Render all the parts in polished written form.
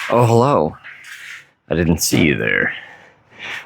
Oh, hello. I didn't see you there.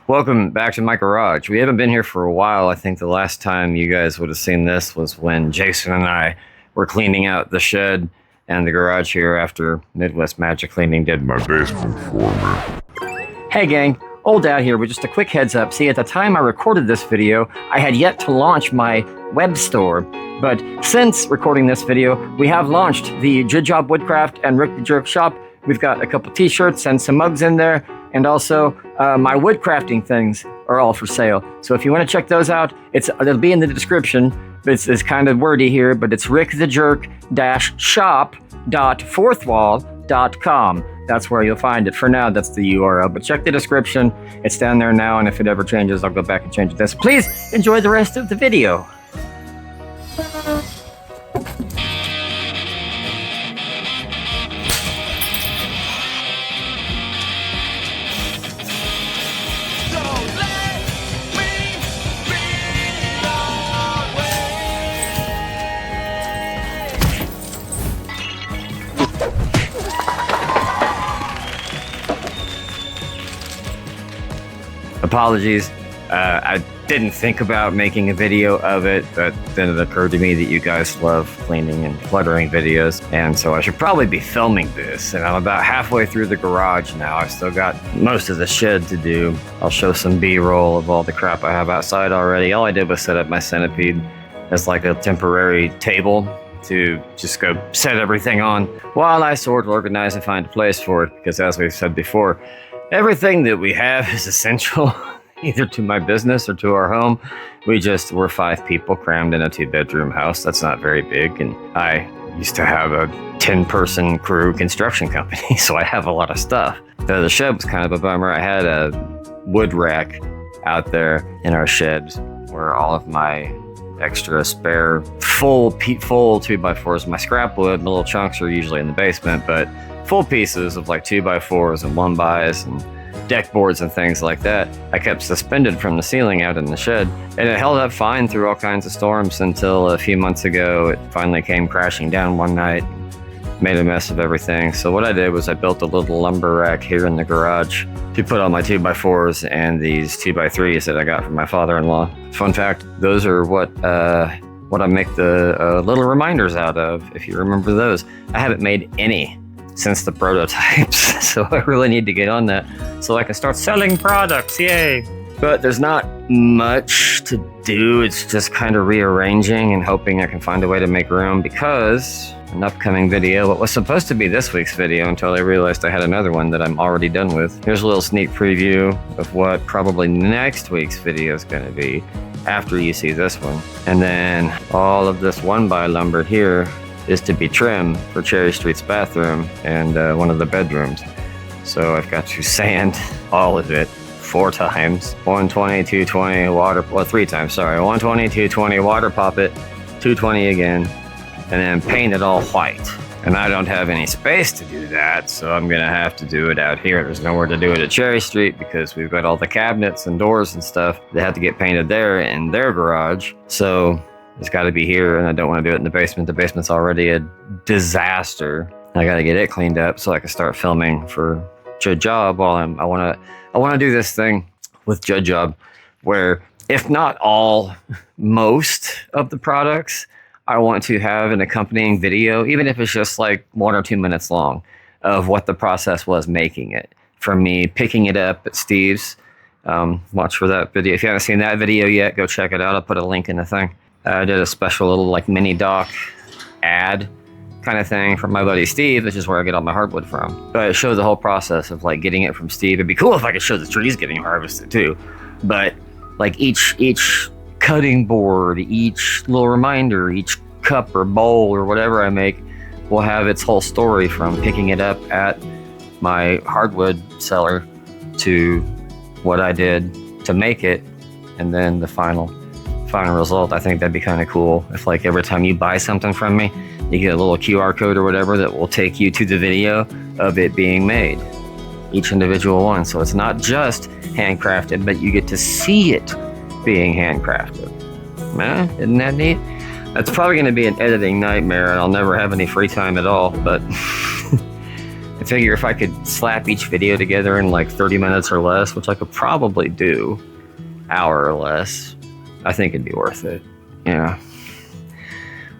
Welcome back to my garage. We haven't been here for a while. I think the last time you guys would have seen this was when Jason and I were cleaning out the shed and the garage here after Midwest Magic Cleaning did my basement for me. Hey gang, Old Dad here with just a quick heads up. See, at the time I recorded this video, I had yet to launch my web store. But since recording this video, we have launched the Good Job Woodcraft and Rick the Jerk shop. We've got a couple t-shirts and some mugs in there, and also my woodcrafting things are all for sale. So if you want to check those out, it'll be in the description. It's kind of wordy here, but it's rickthejerk-shop.fourthwall.com. That's where you'll find it. For now, that's the URL, but check the description. It's down there now, and if it ever changes, I'll go back and change this. Please enjoy the rest of the video. Apologies. I didn't think about making a video of it, but then it occurred to me that you guys love cleaning and cluttering videos, and so I should probably be filming this. And I'm about halfway through the garage now. I've still got most of the shed to do. I'll show some B-roll of all the crap I have outside already. All I did was set up my centipede as like a temporary table to just go set everything on while I sort, organize, and find a place for it, because as we've said before, everything that we have is essential either to my business or to our home. We're 5 people crammed in a 2-bedroom house. That's not very big. And I used to have a 10-person crew construction company, so I have a lot of stuff. The shed was kind of a bummer. I had a wood rack out there in our shed where all of my extra spare full 2x4s, my scrap wood, my little chunks are usually in the basement, but full pieces of like 2x4s and 1x and deck boards and things like that, I kept suspended from the ceiling out in the shed, and it held up fine through all kinds of storms until a few months ago it finally came crashing down one night, made a mess of everything. So what I did was I built a little lumber rack here in the garage to put all my 2x4s and these 2x3s that I got from my father-in-law. Fun fact, those are what I make the little reminders out of, if you remember those. I haven't made any since the prototypes, so I really need to get on that so I can start selling products, yay! But there's not much to do. It's just kind of rearranging and hoping I can find a way to make room, because an upcoming video, what was supposed to be this week's video until I realized I had another one that I'm already done with. Here's a little sneak preview of what probably next week's video is going to be after you see this one. And then all of this 1x lumber here is to be trimmed for Cherry Street's bathroom and one of the bedrooms. So I've got to sand all of it 4 times, 120, 220, well 3 times, sorry, 120, 220, water pop it, 220 again, and then paint it all white. And I don't have any space to do that, so I'm gonna have to do it out here. There's nowhere to do it at Cherry Street because we've got all the cabinets and doors and stuff that have to get painted there in their garage. So it's got to be here, and I don't want to do it in the basement. The basement's already a disaster. I got to get it cleaned up so I can start filming for Good Job. While I want to do this thing with Good Job, where if not all, most of the products, I want to have an accompanying video, even if it's just like 1 or 2 minutes long, of what the process was making it. From me picking it up at Steve's. Watch for that video. If you haven't seen that video yet, go check it out. I'll put a link in the thing. I did a special little like mini doc ad kind of thing from my buddy Steve, which is where I get all my hardwood from. But it showed the whole process of like getting it from Steve. It'd be cool if I could show the trees getting harvested too. But like each cutting board, each little reminder, each cup or bowl or whatever I make will have its whole story, from picking it up at my hardwood cellar to what I did to make it, and then the final result. I think that'd be kind of cool if like every time you buy something from me, you get a little QR code or whatever that will take you to the video of it being made, each individual one. So it's not just handcrafted, but you get to see it being handcrafted. Isn't that neat? That's probably going to be an editing nightmare, and I'll never have any free time at all, but figure if I could slap each video together in like 30 minutes or less, which I could probably do, hour or less, I think it'd be worth it. Yeah,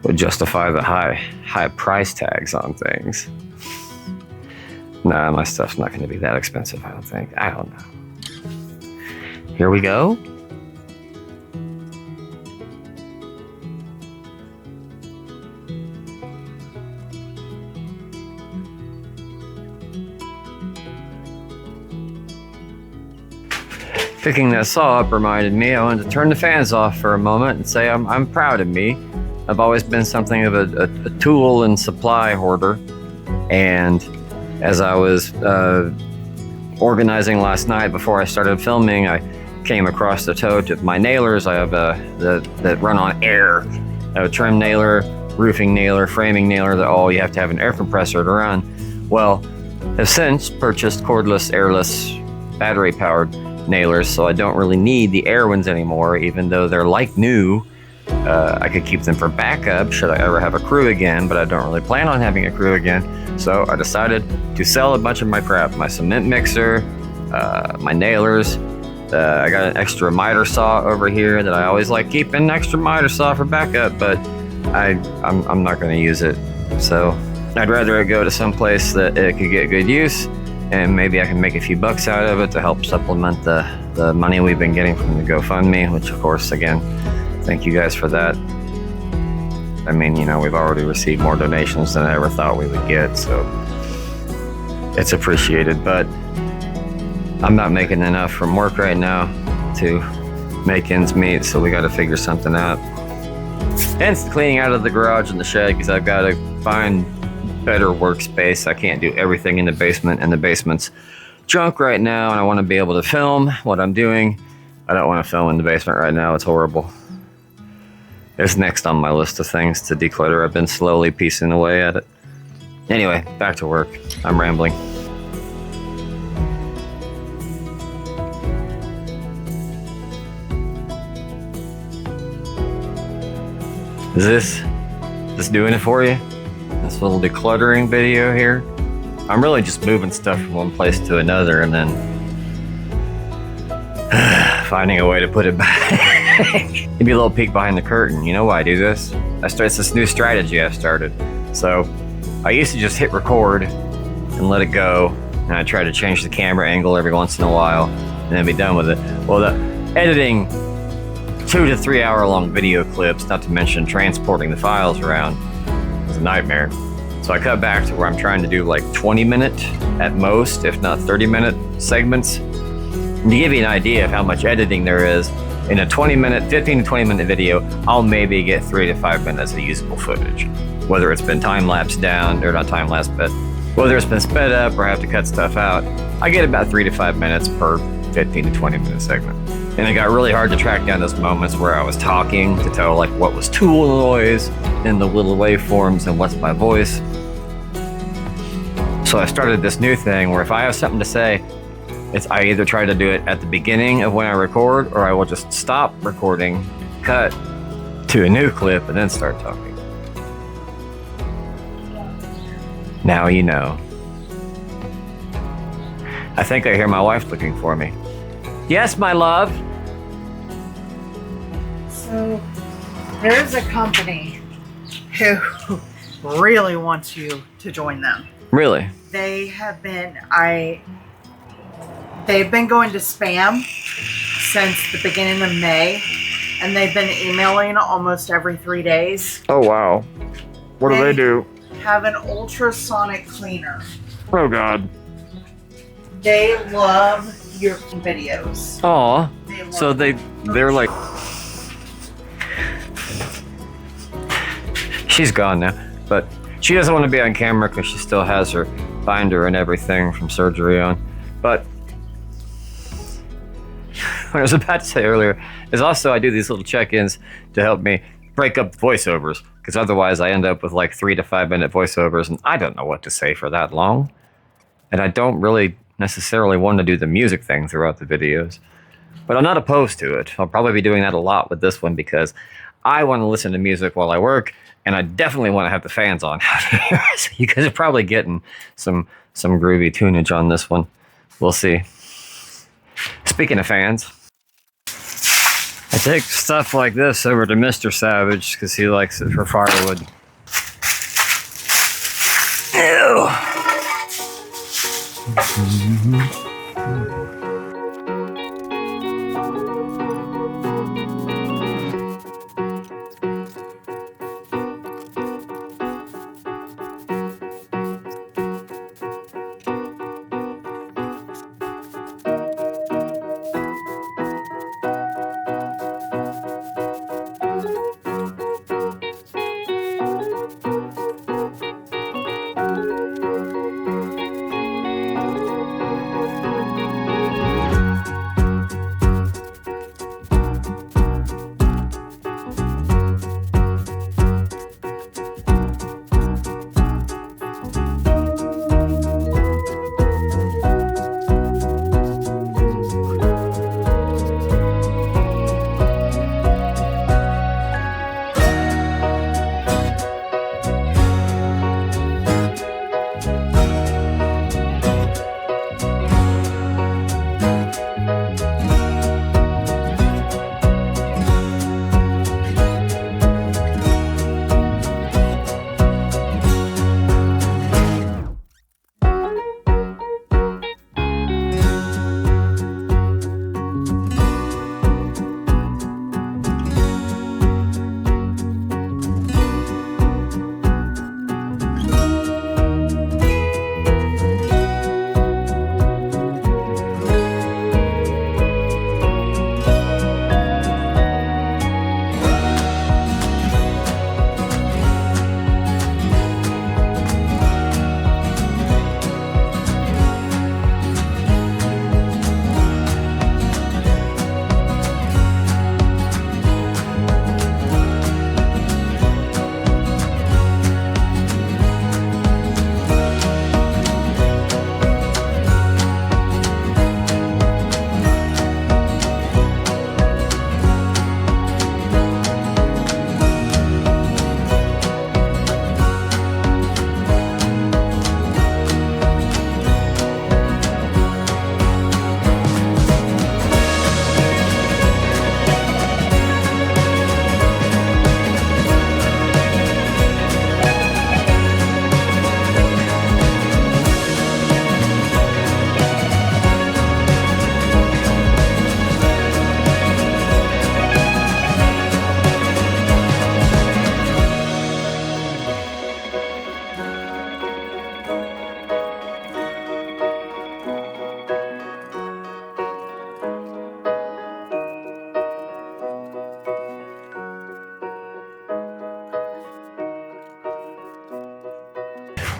would justify the high price tags on things. Nah, my stuff's not going to be that expensive, I don't think. I don't know. Here we go. Picking that saw up reminded me I wanted to turn the fans off for a moment and say I'm proud of me. I've always been something of a tool and supply hoarder, and as I was organizing last night before I started filming, I came across the tote of my nailers. I have that run on air. I have a trim nailer, roofing nailer, framing nailer, that all you have to have an air compressor to run. Well, have since purchased cordless, airless, battery-powered nailers, so I don't really need the air ones anymore, even though they're like new. I could keep them for backup should I ever have a crew again, but I don't really plan on having a crew again. So I decided to sell a bunch of my crap, my cement mixer, my nailers. I got an extra miter saw over here that I always like keeping an extra miter saw for backup, but I'm not going to use it. So I'd rather it go to some place that it could get good use, and maybe I can make a few bucks out of it to help supplement the money we've been getting from the GoFundMe, which of course, again, thank you guys for that. I mean, you know, we've already received more donations than I ever thought we would get, so it's appreciated, but I'm not making enough from work right now to make ends meet, so we got to figure something out. Hence the cleaning out of the garage and the shed, because I've got to find better workspace. I can't do everything in the basement, and the basement's junk right now, and I want to be able to film what I'm doing. I don't want to film in the basement right now. It's horrible. It's next on my list of things to declutter. I've been slowly piecing away at it. Anyway, back to work. I'm rambling. Is this doing it for you? This little decluttering video here? I'm really just moving stuff from one place to another and then finding a way to put it back. Maybe a little peek behind the curtain. You know why I do this? It's this new strategy I've started. So I used to just hit record and let it go, and I try to change the camera angle every once in a while and then be done with it. Well, the editing 2 to 3 hour long video clips, not to mention transporting the files around, was a nightmare. So I cut back to where I'm trying to do like 20-minute at most, if not 30-minute segments. And to give you an idea of how much editing there is, in a 15 to 20 minute video, I'll maybe get 3 to 5 minutes of usable footage. Whether it's been time-lapsed down, or not time-lapsed, but whether it's been sped up or I have to cut stuff out, I get about 3 to 5 minutes per 15 to 20 minute segment. And it got really hard to track down those moments where I was talking to tell like what was tool noise in the little waveforms and what's my voice. So I started this new thing where if I have something to say, I either try to do it at the beginning of when I record, or I will just stop recording, cut to a new clip, and then start talking. Now you know. I think I hear my wife looking for me. Yes, my love. So there's a company who really wants you to join them. Really? They've been going to spam since the beginning of May, and they've been emailing almost every 3 days. Oh, wow. What do they do? Have an ultrasonic cleaner. Oh, God. They love your videos. Aw. So they're like... She's gone now, but she doesn't want to be on camera because she still has her binder and everything from surgery on. But what I was about to say earlier is also I do these little check-ins to help me break up voiceovers, because otherwise I end up with like 3 to 5 minute voiceovers, and I don't know what to say for that long. And I don't really necessarily want to do the music thing throughout the videos. But I'm not opposed to it. I'll probably be doing that a lot with this one because I want to listen to music while I work, and I definitely want to have the fans on. So you guys are probably getting some some groovy tunage on this one. We'll see. Speaking of fans, I take stuff like this over to Mr. Savage because he likes it for firewood. Ew.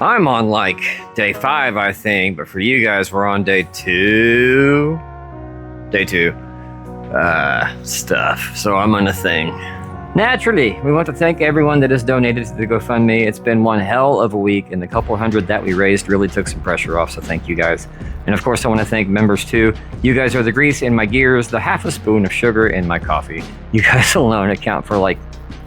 I'm on like day 5, I think, but for you guys, we're on day 2. Day 2. Stuff. So I'm on a thing. Naturally, we want to thank everyone that has donated to the GoFundMe. It's been one hell of a week, and the couple hundred that we raised really took some pressure off, so thank you guys. And of course, I want to thank members too. You guys are the grease in my gears, the half a spoon of sugar in my coffee. You guys alone account for like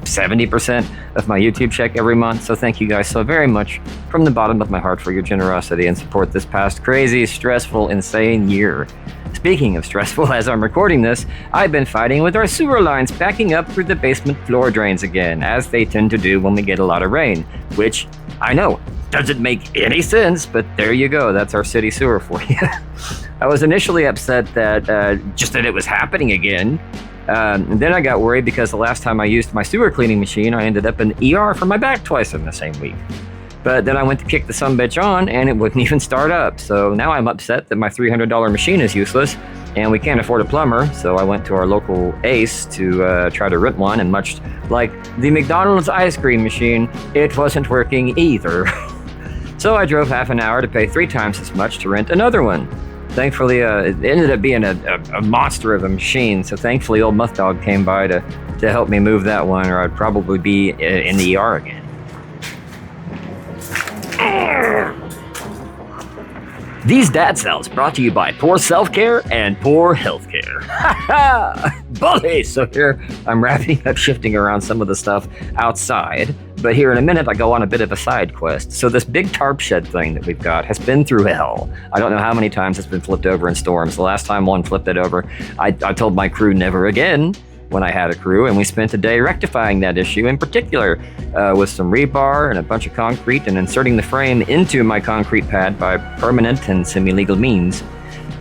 70% of my YouTube check every month, so thank you guys so very much from the bottom of my heart for your generosity and support this past crazy, stressful, insane year. Speaking of stressful, as I'm recording this, I've been fighting with our sewer lines backing up through the basement floor drains again, as they tend to do when we get a lot of rain, which, I know, doesn't make any sense, but there you go, that's our city sewer for you. I was initially upset that that it was happening again. And then I got worried because the last time I used my sewer cleaning machine, I ended up in ER for my back twice in the same week. But then I went to kick the sumbitch on and it wouldn't even start up. So now I'm upset that my $300 machine is useless and we can't afford a plumber. So I went to our local Ace to try to rent one, and much like the McDonald's ice cream machine, it wasn't working either. So I drove half an hour to pay 3 times as much to rent another one. Thankfully, it ended up being a monster of a machine, so thankfully old Muff Dog came by to help me move that one, or I'd probably be in the ER again. These dad cells brought to you by poor self-care and poor healthcare. Bully! So here I'm wrapping up shifting around some of the stuff outside, But here in a minute, I go on a bit of a side quest. So this big tarp shed thing that we've got has been through hell. I don't know how many times it's been flipped over in storms. The last time one flipped it over, I told my crew never again when I had a crew, and we spent a day rectifying that issue, in particular with some rebar and a bunch of concrete and inserting the frame into my concrete pad by permanent and semi-legal means.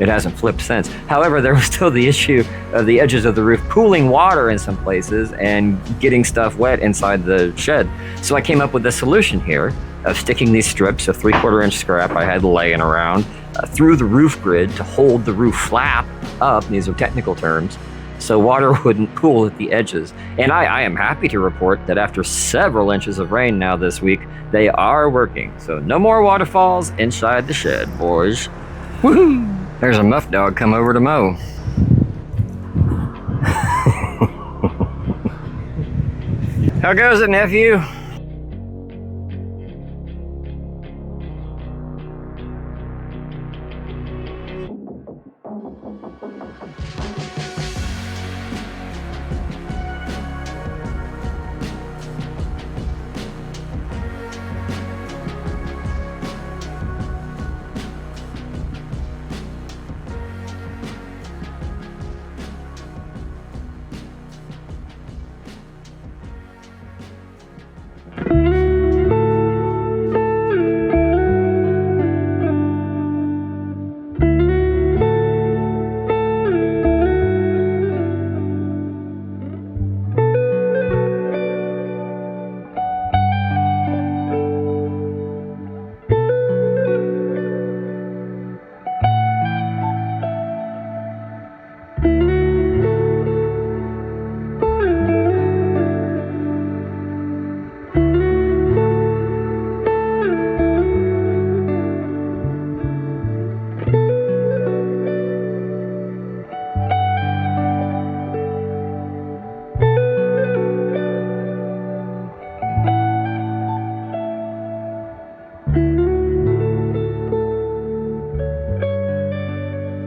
It hasn't flipped since. However, there was still the issue of the edges of the roof pooling water in some places and getting stuff wet inside the shed. So I came up with a solution here of sticking these strips of 3/4-inch scrap I had laying around through the roof grid to hold the roof flap up. These are technical terms. So water wouldn't pool at the edges. And I am happy to report that after several inches of rain now this week, they are working. So no more waterfalls inside the shed, boys. Woohoo! There's a muff dog come over to mow. How goes it, nephew?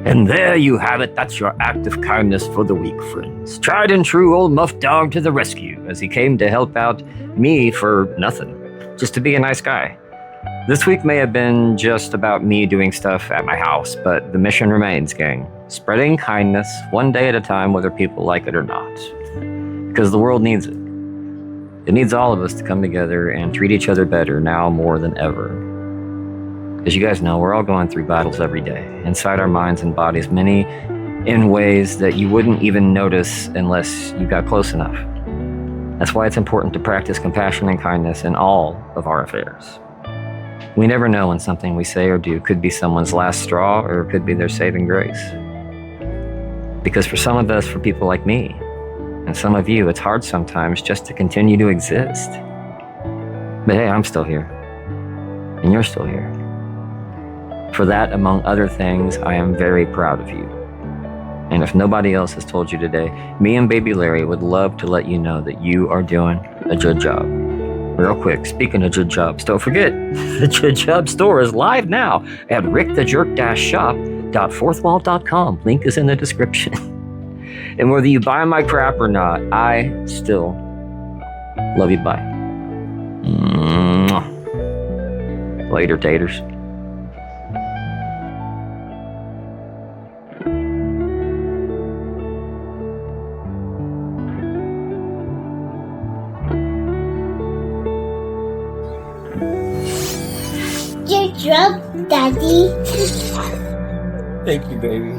And there you have it. That's your act of kindness for the week, friends. Tried and true old Muff Dog to the rescue as he came to help out me for nothing, just to be a nice guy. This week may have been just about me doing stuff at my house, but the mission remains, gang. Spreading kindness one day at a time, whether people like it or not. Because the world needs it. It needs all of us to come together and treat each other better now more than ever. As you guys know, we're all going through battles every day, inside our minds and bodies, many in ways that you wouldn't even notice unless you got close enough. That's why it's important to practice compassion and kindness in all of our affairs. We never know when something we say or do could be someone's last straw or could be their saving grace. Because for some of us, for people like me, and some of you, it's hard sometimes just to continue to exist. But hey, I'm still here. And you're still here. For that, among other things, I am very proud of you. And if nobody else has told you today, me and Baby Larry would love to let you know that you are doing a good job. Real quick, speaking of good jobs, don't forget, the Good Job store is live now at rickthejerk-shop.fourthwall.com. Link is in the description. And whether you buy my crap or not, I still love you. Bye. Later, taters. Good job, Daddy. Thank you, baby.